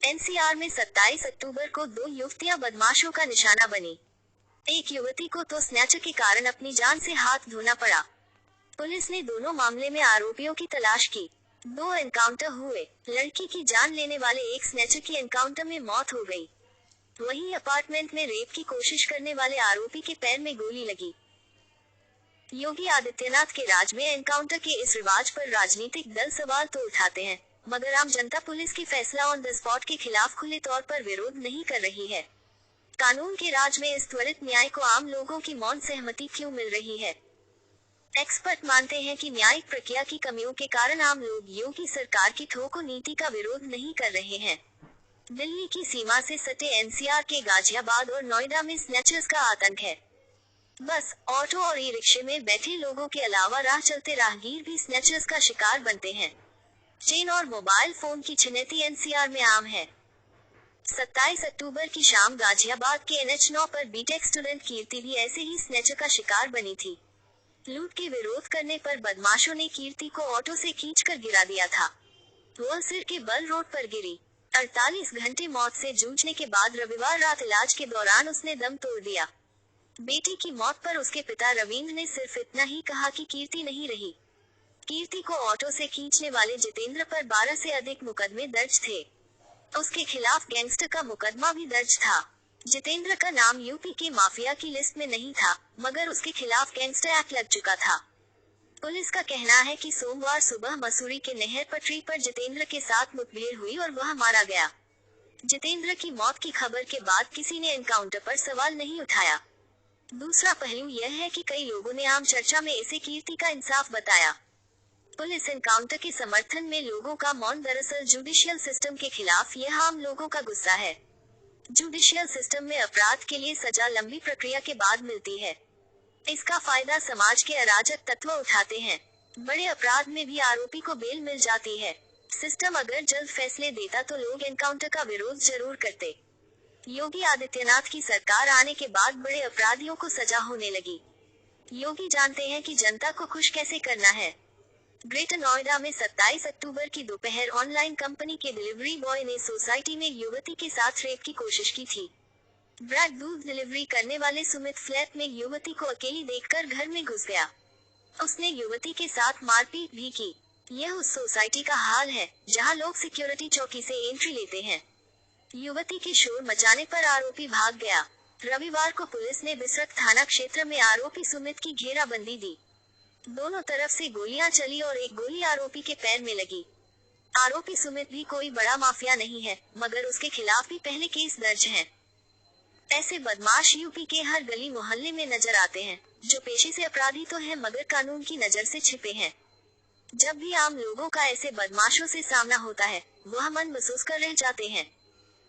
NCR में 27 अक्टूबर को दो युवतियां बदमाशों का निशाना बनी। एक युवती को तो स्नैचर के कारण अपनी जान से हाथ धोना पड़ा। पुलिस ने दोनों मामले में आरोपियों की तलाश की। दो एनकाउंटर हुए। लड़की की जान लेने वाले एक स्नैचर की एनकाउंटर में मौत हो गई। वहीं अपार्टमेंट में रेप की कोशिश करने वाले आरोपी के पैर में गोली लगी। योगी आदित्यनाथ के राज में एनकाउंटर के इस रिवाज पर राजनीतिक दल सवाल तो उठाते हैं, मगर आम जनता पुलिस की फैसला ऑन द स्पॉट के खिलाफ खुले तौर पर विरोध नहीं कर रही है। कानून के राज में इस त्वरित न्याय को आम लोगों की मौन सहमति क्यों मिल रही है? एक्सपर्ट मानते हैं कि न्यायिक प्रक्रिया की कमियों के कारण आम लोग योगी सरकार की ठोको नीति का विरोध नहीं कर रहे हैं। दिल्ली की सीमा से सटे एनसीआर के गाजियाबाद और नोएडा में स्नैचर्स का आतंक है। बस, ऑटो और ई रिक्शे में बैठे लोगों के अलावा राह चलते राहगीर भी स्नैचर्स का शिकार बनते हैं। चेन और मोबाइल फोन की छिनैती एनसीआर में आम है। 27 अक्टूबर की शाम गाजियाबाद के NH9 पर बीटेक स्टूडेंट कीर्ति भी ऐसे ही स्नैचर का शिकार बनी थी। लूट के विरोध करने पर बदमाशों ने कीर्ति को ऑटो से खींचकर गिरा दिया था। वो सिर के बल रोड पर गिरी। 48 घंटे मौत से जूझने के बाद रविवार रात इलाज के दौरान उसने दम तोड़ दिया। बेटी की मौत पर उसके पिता रविंद्र ने सिर्फ इतना ही कहा कि कीर्ति नहीं रही। कीर्ति को ऑटो से खींचने वाले जितेंद्र पर 12 से अधिक मुकदमे दर्ज थे। उसके खिलाफ गैंगस्टर का मुकदमा भी दर्ज था। जितेंद्र का नाम यूपी के माफिया की लिस्ट में नहीं था, मगर उसके खिलाफ गैंगस्टर एक्ट लग चुका था। पुलिस का कहना है कि सोमवार सुबह मसूरी के नहर पटरी पर जितेंद्र के साथ मुठभेड़ हुई और वह मारा गया। जितेंद्र की मौत की खबर के बाद किसी ने एनकाउंटर पर सवाल नहीं उठाया। दूसरा पहलू यह है कि कई लोगों ने आम चर्चा में इसे कीर्ति का इंसाफ बताया। पुलिस एनकाउंटर के समर्थन में लोगों का मौन दरअसल जुडिशियल सिस्टम के खिलाफ यह आम लोगों का गुस्सा है। जुडिशियल सिस्टम में अपराध के लिए सजा लंबी प्रक्रिया के बाद मिलती है। इसका फायदा समाज के अराजक तत्व उठाते हैं। बड़े अपराध में भी आरोपी को बेल मिल जाती है। सिस्टम अगर जल्द फैसले देता तो लोग एनकाउंटर का विरोध जरूर करते। योगी आदित्यनाथ की सरकार आने के बाद बड़े अपराधियों को सजा होने लगी। योगी जानते हैं कि जनता को खुश कैसे करना है। ग्रेटर नोएडा में 27 अक्टूबर की दोपहर ऑनलाइन कंपनी के डिलीवरी बॉय ने सोसाइटी में युवती के साथ रेप की कोशिश की थी। ब्रेड दूध डिलीवरी करने वाले सुमित फ्लैट में युवती को अकेली देखकर घर में घुस गया। उसने युवती के साथ मारपीट भी की। यह उस सोसाइटी का हाल है जहां लोग सिक्योरिटी चौकी से एंट्री लेते हैं। युवती के शोर मचाने पर आरोपी भाग गया। रविवार को पुलिस ने बिसरत थाना क्षेत्र में आरोपी सुमित की घेराबंदी दी। दोनों तरफ से गोलियां चली और एक गोली आरोपी के पैर में लगी। आरोपी सुमित भी कोई बड़ा माफिया नहीं है, मगर उसके खिलाफ भी पहले केस दर्ज हैं। ऐसे बदमाश यूपी के हर गली मोहल्ले में नजर आते हैं, जो पेशे से अपराधी तो हैं मगर कानून की नजर से छिपे हैं। जब भी आम लोगों का ऐसे बदमाशों से सामना होता है, वह मन महसूस कर रह जाते हैं।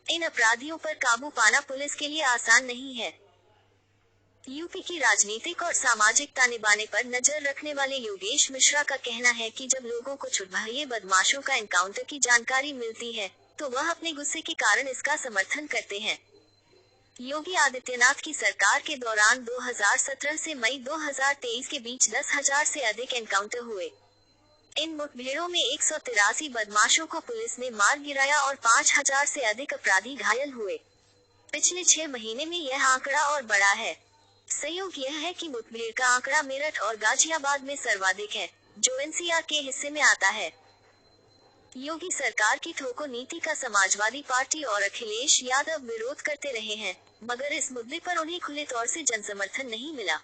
इन अपराधियों पर काबू पाना पुलिस के लिए आसान नहीं है। यूपी की राजनीतिक और सामाजिक ताने बाने पर नजर रखने वाले योगेश मिश्रा का कहना है कि जब लोगों को छुटभइये बदमाशों का एनकाउंटर की जानकारी मिलती है, तो वह अपने गुस्से के कारण इसका समर्थन करते हैं। योगी आदित्यनाथ की सरकार के दौरान 2017 से मई 2023 के बीच 10,000 से अधिक एनकाउंटर हुए। इन मुठभेड़ों में 183 बदमाशों को पुलिस ने मार गिराया और 5,000 से अधिक अपराधी घायल हुए। पिछले 6 महीने में यह आंकड़ा और बढ़ा है। संयोग यह है कि मुठभेड़ का आंकड़ा मेरठ और गाजियाबाद में सर्वाधिक है, जो एनसीआर के हिस्से में आता है। योगी सरकार की ठोको नीति का समाजवादी पार्टी और अखिलेश यादव विरोध करते रहे हैं, मगर इस मुद्दे पर उन्हें खुले तौर से जनसमर्थन नहीं मिला।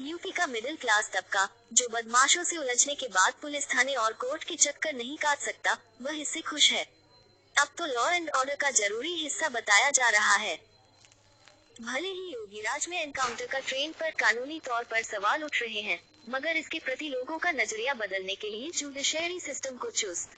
यूपी का मिडिल क्लास तबका, जो बदमाशों से उलझने के बाद पुलिस थाने और कोर्ट के चक्कर नहीं काट सकता, वह इससे खुश है। अब तो लॉ एंड ऑर्डर का जरूरी हिस्सा बताया जा रहा है। भले ही योगी राज में एनकाउंटर का ट्रेंड पर कानूनी तौर पर सवाल उठ रहे हैं, मगर इसके प्रति लोगों का नजरिया बदलने के लिए जुडिशरी सिस्टम को चुस्त